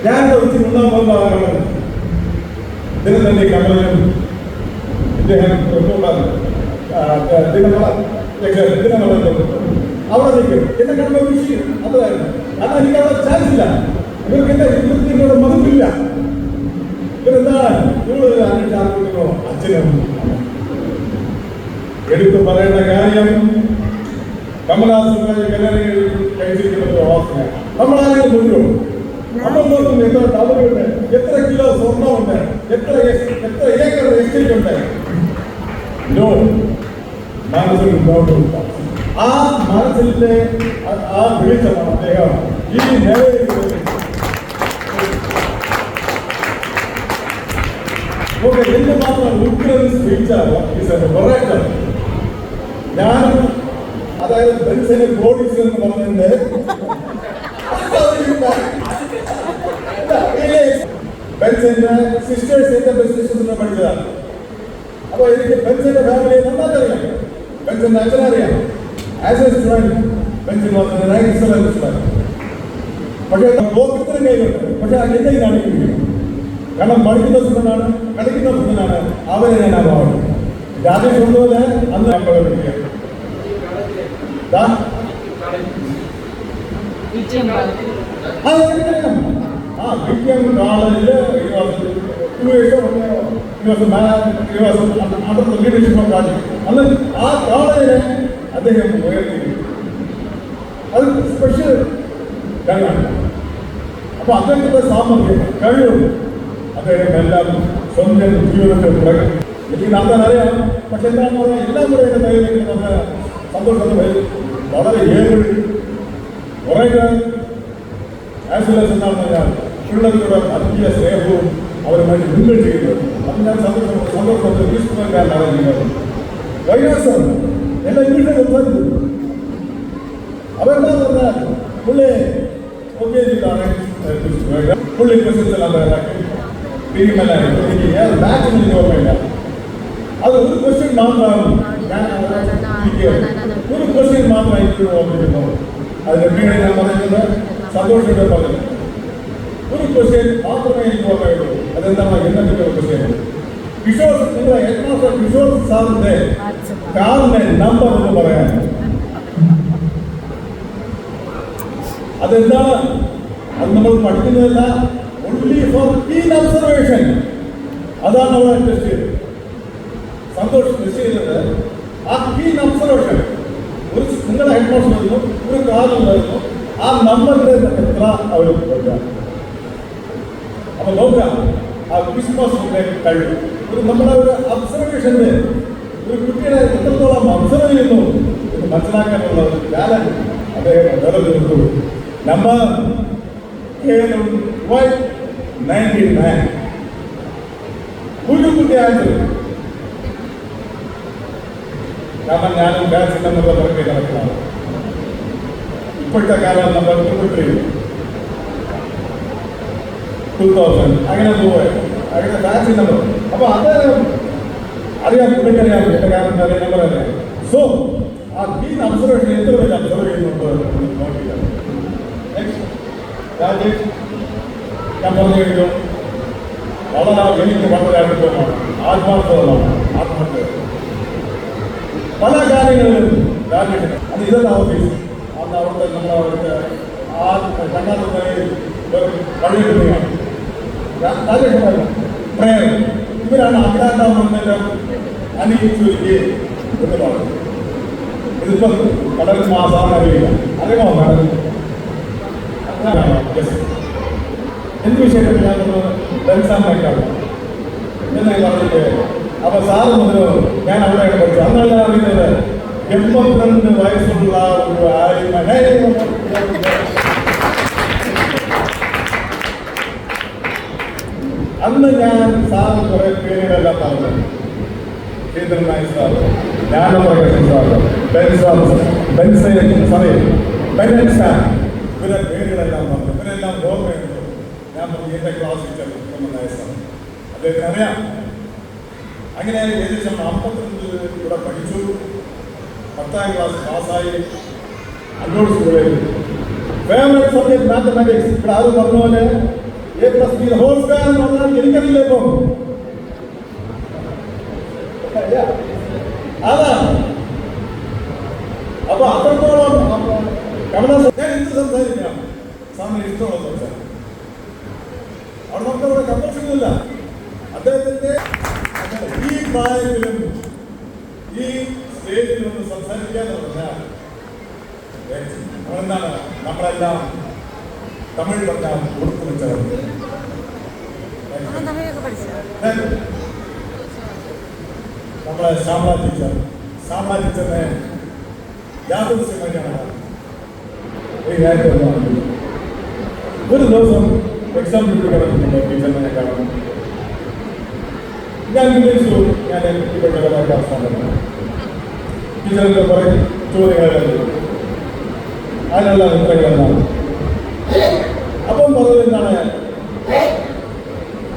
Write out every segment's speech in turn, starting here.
ഞാനിവിടെ വെച്ച് കൊണ്ടാൻ പോകുന്ന ആളാണ്. ഇതിന് തന്നെ കമലനും ഇദ്ദേഹം അവിടെ നിൽക്കും. എന്നെ കാണുമ്പോൾ വിഷയം അതായിരുന്നു. കാരണം എനിക്ക് അവിടെ ചാൻസ് ഇല്ല. ഇവർക്ക് എന്നോട് മതിപ്പില്ല. ഇവരെന്താണ് കൂടുതൽ അന്വേഷിച്ചോ അച്ഛനും എടുത്തു പറയേണ്ട കാര്യം കമലഹാസനുമായി കല്യാണം കഴിച്ചിരിക്കുന്നത് വാസന. നമ്മളാരും മുന്നോ നമ്മൾ നോക്കും എത്ര ടവറുണ്ട്, എത്ര കിലോ സ്വർണ്ണമുണ്ട്, എത്ര ഏക്കർ എസ്റ്റേറ്റ് ഉണ്ട്. മനസ്സിൽ ആ മനസ്സിലെ ആ വെളിച്ചമാണ് അദ്ദേഹം ഈ നിലയിൽ എന്റെ മാത്രം ഉഗ്രൻ സ്പീച്ചാണ്. ഞാനും അതായത് ബെൻസിന് ബോഡീസ് എന്ന് പറഞ്ഞിട്ടുണ്ട്. ബെൻസിന്റെ സിസ്റ്റേഴ്സിന്റെ ബിസിനസ് പഠിച്ചതാണ്. അപ്പൊ എനിക്ക് ബെൻസിന്റെ ഫാമിലിയെ നന്നായിട്ട് അറിയാം. ബെൻസിന്റെ അച്ഛനറിയാം. ആസ് എ സ്റ്റുഡന്റ് ബെൻസിൻ വാസ് എൻ എക്സലന്റ് സ്റ്റുഡന്റ്. പക്ഷേ ഇത്രയും കയ്യിലുണ്ട്. പക്ഷെ എന്നെ കാണിക്കുന്നു. കാരണം പഠിക്കുന്ന സ്റ്റുഡന്റാണ്, കളിക്കുന്ന സ്റ്റുഡന്റാണ്. അവരെ ഞാൻ അഭാവം രാജേഷ് കൊണ്ടുപോലെ അന്ന് ഞാൻ പഠിപ്പിക്കാം. അന്ന് ആ കോളേജിനെ അദ്ദേഹം ഉയർത്തി. അത് സ്പെഷ്യൽ കഴിവാണ്. അപ്പൊ അദ്ദേഹത്തിന്റെ സാമർഥ്യം കഴിവുണ്ട്. അദ്ദേഹം എല്ലാം സ്വന്തം ജീവിതത്തിൽ തുടങ്ങി. എനിക്ക് നടത്താൻ അറിയാം. പക്ഷെ എന്താണെന്ന് പറഞ്ഞാൽ എല്ലാം കൂടെ എന്റെ കയ്യിലേക്ക് നമ്മുടെ സന്തോഷത്തിന് വളരെ ഏഴ് കുറെ ആംബുലൻസ് എന്താണെന്ന് പറഞ്ഞാൽ പിള്ളേരുടെ അധിക സ്നേഹവും അവരുമായിട്ട് മുന്നിൽ ചെയ്യുന്നത്. അത് ഞാൻ സന്തോഷത്തെ ഈശ്വരക്കാരനാണ് ചെയ്യുന്നത്. വൈകാസം എല്ലാം ഇംഗ്ലീഷിൽ സംസാരിച്ചു. അവരെന്താന്ന് പറഞ്ഞാൽ പുള്ളി ഓക്കെ ചെയ്താണ്. പുള്ളി ക്വസ്റ്റ്യൻസ് എല്ലാം തയ്യാറാക്കി ടീമെല്ലാം എനിക്ക് ബാച്ചിന് എനിക്ക് ഓർമ്മയില്ല. അത് ഒരു ക്വസ്റ്റ്യൻ മാത്രമാണ് ഞാൻ ഒരു ക്വസ്റ്റ്യൻ മാത്രം എനിക്ക് ഓർമ്മിക്കുന്നു. അതിന്റെ പിന്നീട് ഞാൻ പറയുന്നത് സന്തോഷത്തെ പറഞ്ഞു. ഒരു ക്വസ്റ്റ്യൻ മാത്രമേ എനിക്ക് ഓർമ്മയുള്ളൂ. അതെന്താണ് എന്നൊക്കെ ഒരു ക്വസ്റ്റ്യൻ. കിഷോർ നിങ്ങളുടെ ഹെഡ് മാസ്റ്റർ കിഷോർ സാറിന്റെ കാറിന്റെ നമ്പർ എന്ന് പറയാൻ അതെന്താണ്? അത് നമ്മൾ പഠിക്കുന്നതല്ല. only for keen observation. അതാണ് അവിടെ ടെസ്റ്റ് ചെയ്തത്. സന്തോഷം ടെസ്റ്റ് ചെയ്തത് ആ കീൻ ഒബ്സർവേഷൻ. ഒരു നിങ്ങളുടെ ഹെഡ് മാസ്റ്റർ ആയിരുന്നു, ഒരു കാറുണ്ടായിരുന്നു. ആ നമ്പറിന്റെ എത്ര അവർ കൊടുക്കാം. അപ്പൊ നോക്കാം ആ ക്രിസ്മസിന്റെ കഴിവ്. ഒരു നമ്മുടെ ഒരു ഒബ്സർവേഷന്റെ ഒരു കുട്ടിയുടെ എത്രത്തോളം ഒബ്സർവ് ചെയ്യുന്നു എന്ന് മനസ്സിലാക്കാനുള്ള ടാലന്റ് അദ്ദേഹം നിലനിർത്തു. നമ്പർ 99 ഒരു കുട്ടിയായിട്ട്. കാരണം ഞാനും ബാച്ച് നമ്പർ പുറകെ നടക്കുന്നതാണ്. ഇപ്പോഴത്തെ കാലം നമ്പർ 2000 അങ്ങനെ പോവുക. അങ്ങനെ ബാച്ച് നമ്പർ. അപ്പൊ അത് അറിയാം, പുള്ളിക്കറിയാം എന്റെ കാലം നമ്പർ അറിയാം. സോ ആ കീൻ ഒബ്സർവേഷൻ എത്ര പേര് ഒബ്സർവ് ചെയ്യുന്നുണ്ട് നോക്കില്ല. രാജേഷ് ഞാൻ പറഞ്ഞു കഴിഞ്ഞു. വളരെ എനിക്ക് വളരെ അനുഭവമാണ്, ആത്മാർത്ഥമാണ്. പല കാര്യങ്ങളിലും രാജേഷിന് അത് ഇതല്ല ഓഫീസ്. അന്ന് അവിടുത്തെ നമ്മളവിടുത്തെ ആ രണ്ടാമത്തെ പഴയ കുട്ടിയാണ് രാജേഷ് പ്രേം. ഇവരാണ് അഖിലാണ്ടാവുന്നതിന്റെ അനുഭവിച്ചു എന്ന് പറഞ്ഞു. ഇതിപ്പം കടൽ മാസാണ് അറിയില്ല. അറിയാമോ കടൽ എന്ത് വിഷയത്തിൽ ഞാൻ ബെൻസാമേക്കാണ് എന്ന് പറഞ്ഞിട്ട്. അപ്പൊ സാറ് മുതലോ ഞാൻ അവിടെയാണ് പഠിച്ചത്. അന്നല്ല അറിയുന്നത് 82 വയസ്സുള്ള ഒരു ആലിമനെ. അന്ന് ഞാൻ സാറ് കുറെ പേരുകളെല്ലാം പറഞ്ഞു. ശ്രീധരൻ നായർ സാറ്, ജ്ഞാനപ്രകാശൻ സാറ്, ബെൻസാൻ, ഇവരെ പേരുകളെല്ലാം പറഞ്ഞു. ഇവരെല്ലാം ഓർമ്മയുണ്ട്. ഞാൻ പറഞ്ഞു എന്റെ ക്ലാസ് ടീച്ചർ നായർ സാർ, അദ്ദേഹത്തിന് അറിയാം. അങ്ങനെ ഏകദേശം 52 ഇവിടെ പഠിച്ചു. 10ാം ക്ലാസ് പാസ്സായി. അന്നോട് സ്കൂളിൽ ഫേവറേറ്റ് സബ്ജക്ട് മാത്തമാറ്റിക്സ്. ഇവിടെ ആരും പറഞ്ഞ പോലെ A+B whole square എന്ന് പറഞ്ഞാൽ എനിക്കറിയില്ല ഇപ്പൊ. അതാണ്. അപ്പൊ അത്രത്തോളം കമലഹാസൻ എന്ത് സംസാരിക്കാം, സാറിന് ഇഷ്ടമുള്ള സംസാരം. അവിടെ നമുക്കവിടെ കമ്പൽഷനില്ല. അദ്ദേഹത്തിന്റെ ഈ പ്രായത്തിലും ഈ സ്റ്റേജിൽ നിന്ന് സംസാരിക്കാന്ന് പറഞ്ഞാൽ എന്താണ്, നമ്മളെല്ലാം തമിഴ് പറഞ്ഞാൽ കൊടുത്തു വെച്ചവർ. നമ്മളെ ശ്യാമള ടീച്ചറിനെ യാദൃശ്യമായിട്ടാണ് ഒരു ദിവസം എക്സാം കിടക്കുന്നുണ്ട്. ടീച്ചറിനെ കാണണം. ഞാൻ വിചാരിച്ചു ഞാൻ ഇവിടെ അവസാനം ടീച്ചറിന്റെ കുറെ ചോദ്യങ്ങൾ അതിനുള്ള ഉത്തരങ്ങളെന്നാണ്. അപ്പം പറഞ്ഞത് എന്താണ്,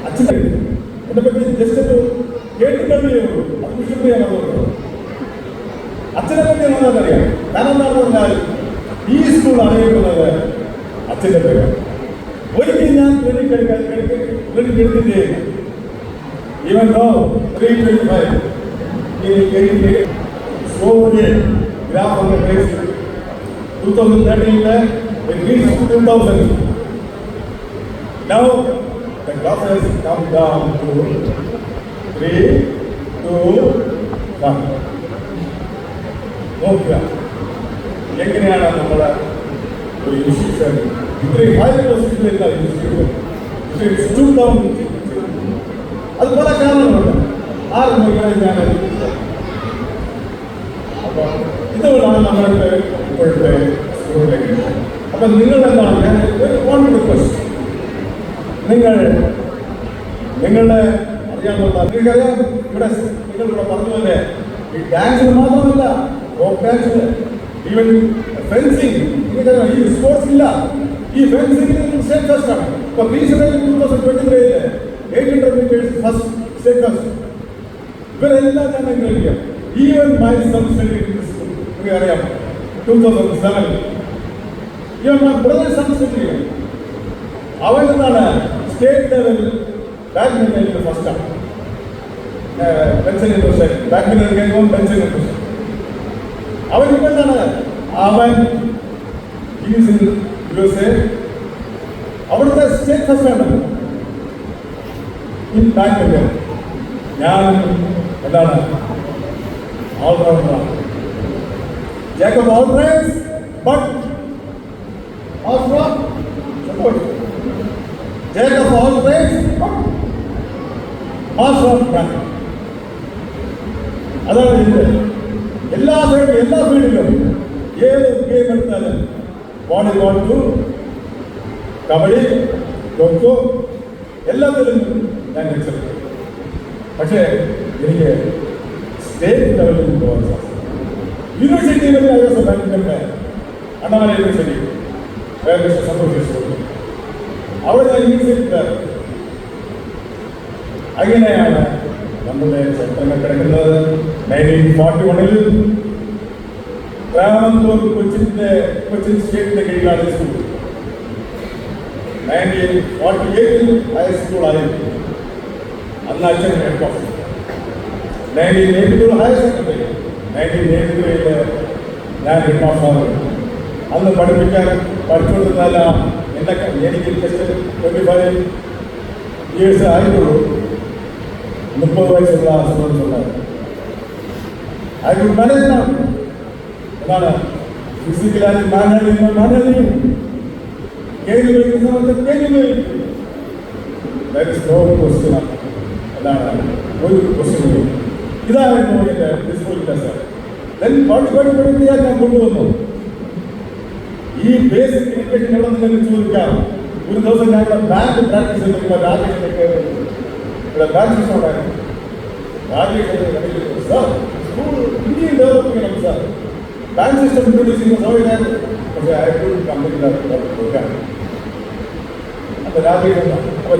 അച്ഛൻ എന്നെ പറ്റി ജസ്റ്റ് ഒരു കേട്ടിട്ടേ ഉള്ളൂ, അത് വിഷയം ഞാൻ പറഞ്ഞത്. അച്ഛനെ പറ്റി എന്താണെന്നറിയാം. കാരണം എന്താണെന്ന് പറഞ്ഞാൽ ഈ സ്കൂൾ അറിയപ്പെടുന്നത് അച്ഛൻ്റെ പേര്. ഒരിക്കലും ഞാൻ ക്രെഡിറ്റ് എടുത്തില്ലേ. Even though 325 slowly graph on the base 2013 it reached 2000. Now the graph has come down to 3, 2, 1. നോക്കുക എങ്ങനെയാണ് നമ്മുടെ ഒരു ഇൻസ്റ്റിറ്റ്യൂഷൻ ഇത്രയും ഹൈ പൊസിഷനിലുള്ള ഇൻസ്റ്റിറ്റ്യൂഷൻ. അത് പല കാരണങ്ങളുണ്ട്. ഞാൻ അപ്പോൾ ഇതുകൊണ്ടാണ് നമ്മളുടെ ഇപ്പോഴത്തെ സ്കൂളിലേക്ക്. അപ്പം നിങ്ങൾ എന്താണ്, ഞാൻ വൺ റിക്വസ്റ്റ്, നിങ്ങളുടെ അറിയാവുന്ന നിങ്ങൾക്കറിയാം, ഇവിടെ നിങ്ങളിവിടെ പറഞ്ഞതുപോലെ ഈ ഡാൻസിന് മാത്രമല്ല, റോക്ക് ഡാൻസിന്, ഈവൻ ഫെൻസിങ്, നിങ്ങൾക്കറിയാം ഈ സ്പോർട്സ് ഇല്ല. ഈ ഫെൻസിംഗ് സ്റ്റേറ്റ് ഫസ്റ്റ് ആണ്. ഇപ്പൊ recent 2023 800 meters first state first. ഇവരെല്ലാം തന്നെ കഴിക്കാം. Even my son studied in school, നിങ്ങൾക്കറിയാം 2007. Even my brother son studied. അവൻ എന്താണ് സ്റ്റേറ്റ് ലെവൽ ബാഡ്മിന്റണിൽ ഫസ്റ്റാണ്. പെൻഷൻ ഇൻട്രസ്റ്റ് ബാഡ്മിന്റൺ കഴിയുമ്പോൾ പെൻഷൻ ഇൻട്രസ്റ്റ്. അവൻ ഇപ്പം എന്താണ്, അവൻ USA അവിടുത്തെ സ്റ്റേറ്റ് ഫസ്റ്റാണ് ഇൻ ബാഡ്മിന്റൺ. ഞാൻ എന്താണ് ഓൾറൗണ്ടറാണ്. Jack of all trades but master of support. Jack of all trades but master of practice. അതാണ് ഇതിന്റെ എല്ലാ ഫീൽഡിലും ഏത് ഗെയിം എടുത്താലും വോളിബോൾ ടു കബഡി ഖോഖോ എല്ലാത്തിലും ഞാൻ മെച്ചപ്പെട്ടു. പക്ഷേ എനിക്ക് സ്റ്റേറ്റ് ലെവലിൽ പോകാൻ സാധിക്കും. യൂണിവേഴ്സിറ്റി ലെവലിൽ ബാഡ്മിന്റൺ അണ്ണാമല യൂണിവേഴ്സിറ്റി സന്തോഷിച്ചു. അവിടെ ഞാൻ യൂണിവേഴ്സിറ്റി. അങ്ങനെയാണ് നമ്മുടെ ചരിത്രങ്ങൾ കിടക്കുന്നത്. 1941 ട്രാവൻകൂർ കൊച്ചിൻ സ്റ്റേറ്റിന്റെ കീഴിലാണ് സ്കൂൾ. 1948 ഹൈസ്കൂളായി. അന്ന് അച്ഛൻ ഹെഡ് മാസ്റ്റർ. 1982 higher secondary. 1983 ഞാൻ ഹെഡ് മാസ്റ്റർ. അന്ന് പഠിച്ചുകൊടുത്തതല്ല എനിക്ക് ജസ്റ്റ് 25 ഇയേഴ്സ് ആയിട്ടുള്ളൂ. 30 വയസ്സുള്ള സ്റ്റുഡൻസ് ഉണ്ടായിരുന്നു. ഐ കുഡ് മാനേജ് നാം. എന്താണ് ഫിസിക്കലായി മാനേജ് ചെയ്യും. കേൾവി വയ്ക്കുന്ന സമയത്ത് കേൾവി വയ്ക്കും. That is no question. എന്താണ് ഒരു ക്വസ്റ്റ്യൻ. ഇതായിരുന്നു എൻ്റെ ഡിസ്പോസിറ്റ് സാർ. ദെൻ പഠിപ്പിക്കാൻ ഞാൻ കൊണ്ടുവന്നു. ഈ ബേസിക് എഡ്യൂക്കേഷൻ എവിടെ നിങ്ങൾക്ക് ചോദിക്കാം. ഒരു ദിവസം ഞങ്ങളുടെ ബാങ്ക് പ്രാക്ടീസ് ചെയ്തിട്ടുള്ള രാജേഷിനൊക്കെ ഇവിടെ ബാങ്ക് സിസ്റ്റം ഉണ്ടായിരുന്നു. രാജേഷ് സാർ സ്കൂൾ ഇന്ത്യയിൽ ഡെവലപ്പ് ചെയ്യണം സാർ, ബാങ്ക് സിസ്റ്റം ഇൻട്രൊഡ്യൂസ് ചെയ്യുന്ന സമയത്ത്. പക്ഷേ ആയിട്ടും കമ്പനിയിലാണ് കൊടുക്കാൻ. അപ്പോൾ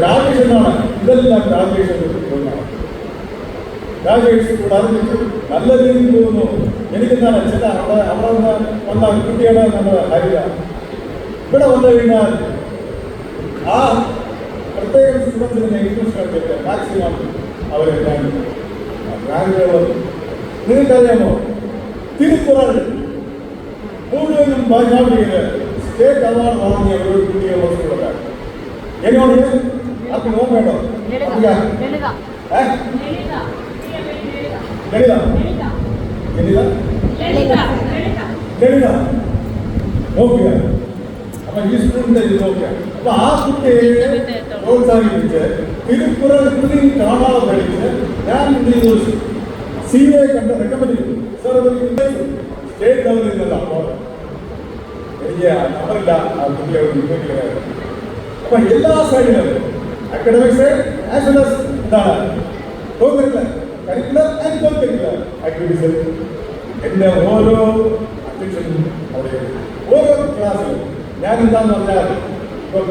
രാജേഷ് എന്നാണ് ഇതെല്ലാം രാജേഷ് കൂടെ അറിഞ്ഞിട്ട് നല്ല രീതിയിൽ പോകുന്നു. എനിക്കെന്താണ് ചില അവിടെ വന്ന കുട്ടിയാണ് നമ്മുടെ ഹരിത. ഇവിടെ വന്നു കഴിഞ്ഞാൽ ആ പ്രത്യേകം സ്റ്റുഡൻസിനെ ഇൻട്രസ്റ്റ് എടുത്തിട്ട് മാക്സിമം അവരെ ഞാൻ റാങ്കുകൾ. നിങ്ങൾക്കറിയാമോ, തിരുക്കുറൾ മുഴുവനും ഭാഷാവിധിയിൽ സ്റ്റേറ്റ് അവാർഡ് വാങ്ങിയ ഒരു കുട്ടിയെ വസ്തുക്കളൊക്കെ എന്നോട് ആർക്ക് നോക്കാം വേണോ? ലളിത നോക്കുക. അപ്പൊ ഈ സ്റ്റുഡന്റ് ഇത് നോക്കുക. അപ്പൊ ആ കുട്ടിയെ പ്രോത്സാഹിപ്പിച്ച് തിരുക്കുറൾ കൃതി കാണാതെ പഠിച്ച് ഞാൻ എന്ത് ചെയ്തു, CA കണ്ട് റെക്കമെൻഡ് ചെയ്തു. സാർ സ്റ്റേറ്റ് ലെവലിൽ നിന്നല്ല, എനിക്ക് നമ്പറില്ല ആ കുട്ടിയെ ഇൻവൈറ്റ്. അപ്പൊ എല്ലാ സൈഡിലും അക്കാഡമിക്സ് ആസ് വെൽ ആസ് എന്താണ് curricular and non curricular activities എൻ്റെ ഓരോ അധ്യക്ഷനും അവിടെ ഓരോ ക്ലാസ്സിലും ഞാൻ എന്താന്ന് പറഞ്ഞാൽ ഇപ്പം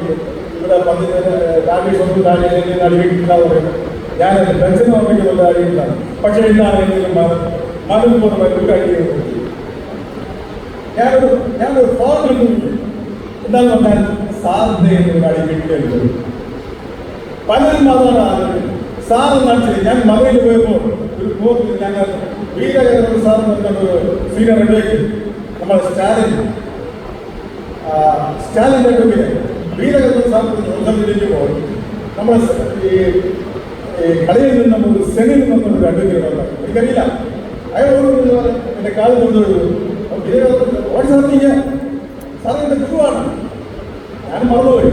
ഇവിടെ രാജേഷ് രാജേഷ് അടിയിട്ടില്ല പറയുന്നത് ഞാൻ പെൻഷൻ ഓർമ്മിക്കുന്നത് അടിയിട്ടില്ല. പക്ഷേ എന്താണെങ്കിലും മനം പോലെ ഒരു കാര്യം ഞാനൊരു ഫോർമൽ എന്താന്ന് പറഞ്ഞാൽ സാറിന്റെ ഒരു അടിയിട്ടുണ്ട്. പലരും അതാണ് ആലോചിക്കുന്നത്. സാറ് നടത്തി ഞാൻ മകയിൽ പോയപ്പോൾ ഒരു കോർട്ടിൽ ഞങ്ങൾ വീരകേന്ദ്ര സാർ എന്ന് പറഞ്ഞ ഒരു സീനിയർ അഡ്വക്കേറ്റ് നമ്മൾ സ്റ്റാലിൻ്റെ അടുത്ത് വീരകേന്ദ്ര സാർ സംസാരിക്കുമ്പോൾ നമ്മൾ ഈ കളിയിൽ നിന്ന് നമ്മൾ ഒരു സെനിൽ നിന്നൊരു അഡ്വക്കേറ്റ് വന്നത് എനിക്കറിയില്ല. അയാളോട് എൻ്റെ കാലം കൊണ്ടുപോയി ഓടി സാറിന് സാറിൻ്റെ ഗുരുവാണ്, ഞാൻ മറന്നുപോയി.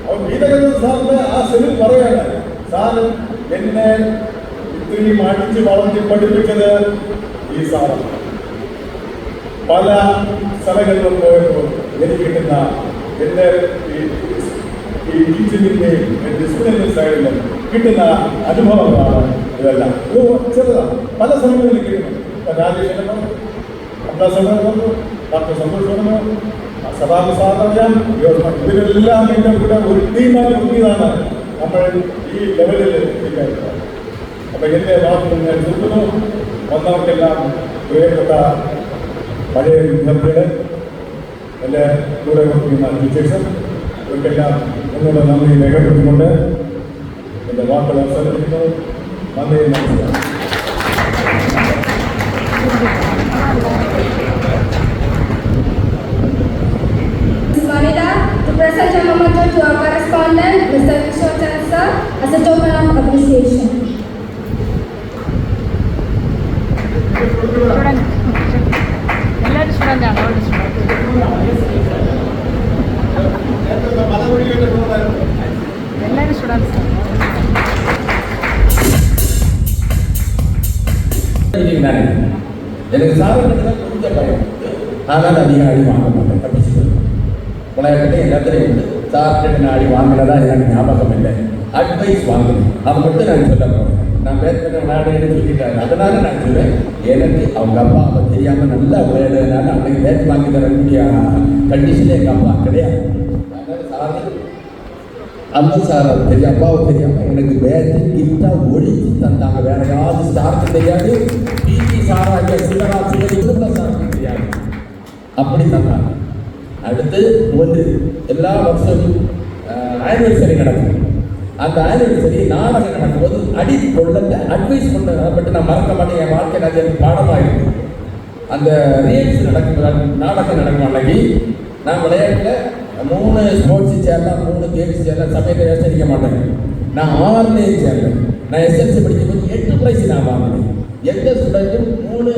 അവൻ വീരകേന്ദ്ര സാറിന്റെ ആ സെനിൽ പറയാണ്, സാറ് എന്നെ ഇത്രയും അടിച്ച് വളർത്തി പഠിപ്പിച്ചത് ഈ സാറാണ്. പല സ്ഥലങ്ങളിലും പോയപ്പോൾ എനിക്ക് കിട്ടുന്ന എൻ്റെ ഈ ടീച്ചിങ്ങിൻ്റെയും ഡിസിപ്ലിനറി സൈഡിലും കിട്ടുന്ന അനുഭവങ്ങളാണ് ഇതെല്ലാം. ചെറുതാണ്, പല സ്ഥലങ്ങളിലും കിട്ടുന്നു. രാജേഷിനെ പറഞ്ഞു, അബ്ദാസനെ പറഞ്ഞു, ഡോക്ടർ സന്തോഷ് പറഞ്ഞു, സദാമ സാറിനറിയാം. ഇവരെല്ലാം എൻ്റെ കൂടെ ഒരു ടീമായി ഒന്നിയതാണ് നമ്മൾ ഈ ലെവലിൽ എത്തിക്കുന്നത്. അപ്പം എൻ്റെ വാക്കുകൾ ഞാൻ ചുരുക്കുന്നു. ഒന്നാമതെല്ലാം പ്രിയപ്പെട്ട പഴയ വിദ്യാർത്ഥികളെ, എൻ്റെ കൂടെ കൊടുക്കുന്ന ടീച്ചേഴ്സ്, ഇവർക്കെല്ലാം എന്നോട് നന്ദി രേഖപ്പെടുത്തിക്കൊണ്ട് എൻ്റെ വാക്കുകൾ അവസാനിപ്പിക്കുന്നു. നന്ദി, നമസ്കാരം. To present a moment to our correspondent, Mr. Vishwachan sir, as a token of appreciation. எனக்கு சாப்பிட்டு கொஞ்சம் பயம், ஆனால் அதிக அடி வாங்க மாட்டேன். தப்பிச்சு விளையாட்டு எல்லாத்திலையும் உண்டு. சாப்பிட்டு அடி வாங்கினதா எனக்கு ஞாபகம் இல்லை. அட்வைஸ் வாங்கணும், அதை மட்டும் நான் சொல்ல போகிறேன். நான் பேர் விளையாடுன்னு சொல்லிட்டாரு, அதனால நான் சொல்லுவேன். எனக்கு அவங்க அப்பா அப்போ தெரியாமல் நல்லா விளையாடுறதுனால அன்னைக்கு பேட் வாங்கி தரக்கூடிய கண்டிஷனே எங்கள் அப்பா கிடையாது. அதனால சார் அந்த சார் தெரியும், அப்பாவை தெரியாமல் எனக்கு பேட்டு கிஃப்டாக ஒழிச்சு தந்தாங்க. வேற யாரும் ஸ்டார்க்கு தெரியாது, பிடி சாராக சிவராசிரியர் சாருக்கு தெரியாது, அப்படி தந்தாங்க. அடுத்து ஒன்று எல்லா வருஷமும் ஆனிவர்சரி நடக்கும். அந்த ஆனிவர்சரி நாடகம் நடக்கும்போது அடி கொள்ளல அட்வைஸ் பண்ண பட்டு நான் மறக்க மாட்டேன். என் வாழ்க்கையில் அது எனக்கு பாடமாக இருக்குது. அந்த ரீல்ஸ் நடக்கும், நாடகம் நடக்கும் அன்னைக்கு நான் விளையாட்டில் 3 ஸ்போர்ட்ஸ் சேரலாம், 3 கேம்ஸ் சேரலாம். சமயத்தை சேரிக்க மாட்டேங்க. நான் 6 சேர்ந்தேன். நான் எஸ்எல்சி படிக்கும்போது 8 ப்ரைஸ் நான் வாங்கினேன். எந்த ஸ்டூடெண்ட்டும் 3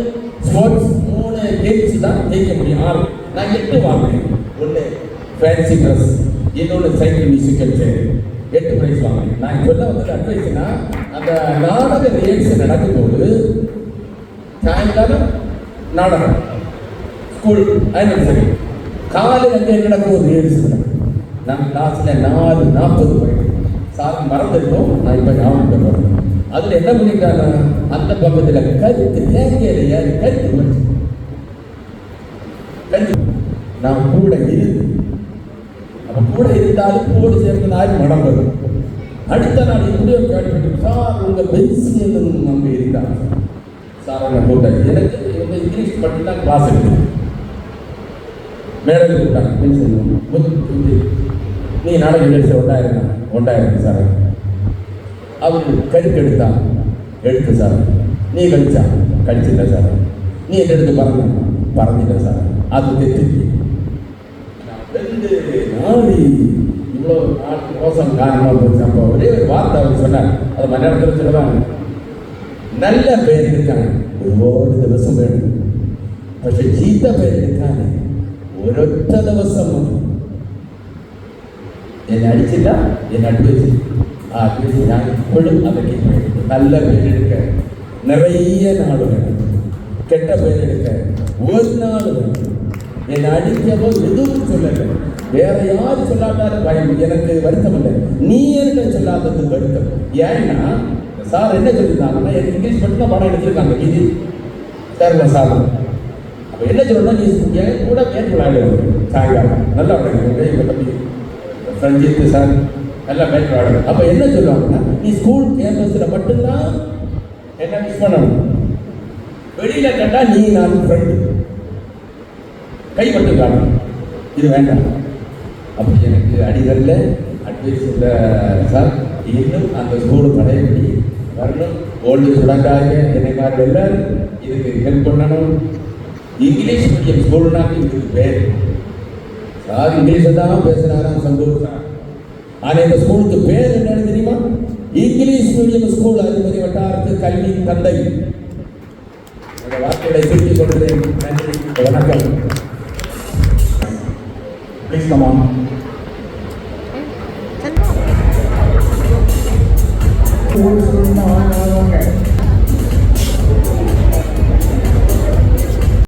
ஸ்போர்ட்ஸ் 3 கேம்ஸ் தான் ஜெயிக்க முடியும். 6 நான் 8 வாங்கினேன். ஒன்று ஃபேன்சி ட்ரெஸ், இன்னொன்று சைக்கிள் மியூசிக்கல் சேர். 8 ப்ரைஸ் வாங்கினேன். நான் சொல்ல வந்தது அட்வைஸ்னா, அந்த நாடக ரிஹர்சல் நடக்கும்போது சாயங்காலம் நாடகம், ஸ்கூல் ஆனிவர்சரி, காலையில் அங்கே நடக்கும் ஒரு ரிஹர்சல் நடக்கும். நான் கிளாஸில் 4:40 போயிட்டு சார் மறந்துட்டோம். நான் இப்போ ஞாபகம் வரேன். அதில் என்ன பண்ணிட்டாங்க, அந்த பக்கத்தில் கருத்து தேங்கையில் ஏறி கருத்து நான் கூட இருந்து, அப்போ கூட இருந்தாலும் கூட சேர்ந்து நாள் மடம் வரும். அடுத்த நாள் இப்படியோ கேட்டு, சார் உங்கள் பென்சில் நம்ம இருந்தாங்க சார் அவங்க கூட்டாச்சு. எனக்கு இவங்க இங்கிலீஷ் மட்டும் தான் கிளாஸ் எடுத்து மேலே கூட்டாங்க. பென்சில் நீ நாளைக்கு எழுத்து ஒன்றாயிரம் சார் அவர் கருக்கெடுத்தான் எடுத்து சார் நீ கழிச்சிட்ட சார் நீ எடுத்து பறந்துட்ட சார் அது தெற்கு 2 நாள் இவ்வளோ மோசம் காரணமாக போச்சு. அப்போ ஒரே ஒரு வார்த்தை அவர் சொன்னார், அது மலையாளத்தில் சொல்லுவாங்க, நல்ல பேர் இருக்காங்க ഒരുപാട് ദിവസം വേണം, പക്ഷെ ചീത്ത പേരെടുക്കാൻ ഒരൊറ്റ ദിവസം മതി. എന്നെ അടിച്ചില്ല, എന്നെ അഡ്വൈസ് ആ അഡ്വൈസ് ഞാൻ ഇപ്പോഴും അതൊക്കെ നല്ല പേരെടുക്കാൻ നിറയെ നാൾ വേണം, കെട്ട പേരെടുക്കാൻ ഒരു നാൾ വേണം. என்னை அடிக்கவோ எதுவும் சொல்லலை, வேற யாரும் சொல்லாட்டாலும் பயம், எனக்கு வருத்தம் இல்லை, நீ என்கிட்ட சொல்லாதது வருத்தம். ஏன்னா சார் என்ன சொல்லியிருந்தாங்கன்னா, எனக்கு இங்கிலீஷ் மட்டும் தான் பாடம் எடுத்திருக்காங்க, இது சர்வ சாதம். அப்போ என்ன சொல்லணும்னா, நீ என் கூட மேற்கொள்ள விளையாடுவாங்க சாயங்காலம் நல்லா விளையாடுவாங்க, எங்கள் தம்பி சஞ்சித் சார் நல்லா மேற்கொள்ள விளையாடுவாங்க. அப்போ என்ன சொல்லுவாங்கன்னா, நீ ஸ்கூல் கேம்பஸில் மட்டும்தான் என்ன மிஸ் பண்ணணும், வெளியில் கண்டா நீ நான் ஃப்ரெண்டு, கை மட்டும் காணும், இது வேண்டாம். அப்படி எனக்கு அடிகளில் அட்வைஸ் இல்லை சார், இன்னும் அந்த ஸ்கூலு கடையபடி வரணும், ஓல்டு ஸ்டூடெண்டாக என்னை மாதிரி எல்லாரும் இதுக்கு ஹெல்ப் பண்ணணும். இங்கிலீஷ் மீடியம் ஸ்கூல்னாக்கு இதுக்கு பேர் சார், இங்கிலீஷில் தான் பேசுகிறாராம் சந்தோஷ் சார். ஆனால் இந்த ஸ்கூலுக்கு பேர் என்னன்னு தெரியுமா? இங்கிலீஷ் மீடியம் ஸ்கூல் அதிபதி வட்டாரத்து கல்வி தந்தை. இந்த வார்த்தைகளை திருப்பி சொல்கிறேன். நன்றி, வணக்கம். Please come on. Who's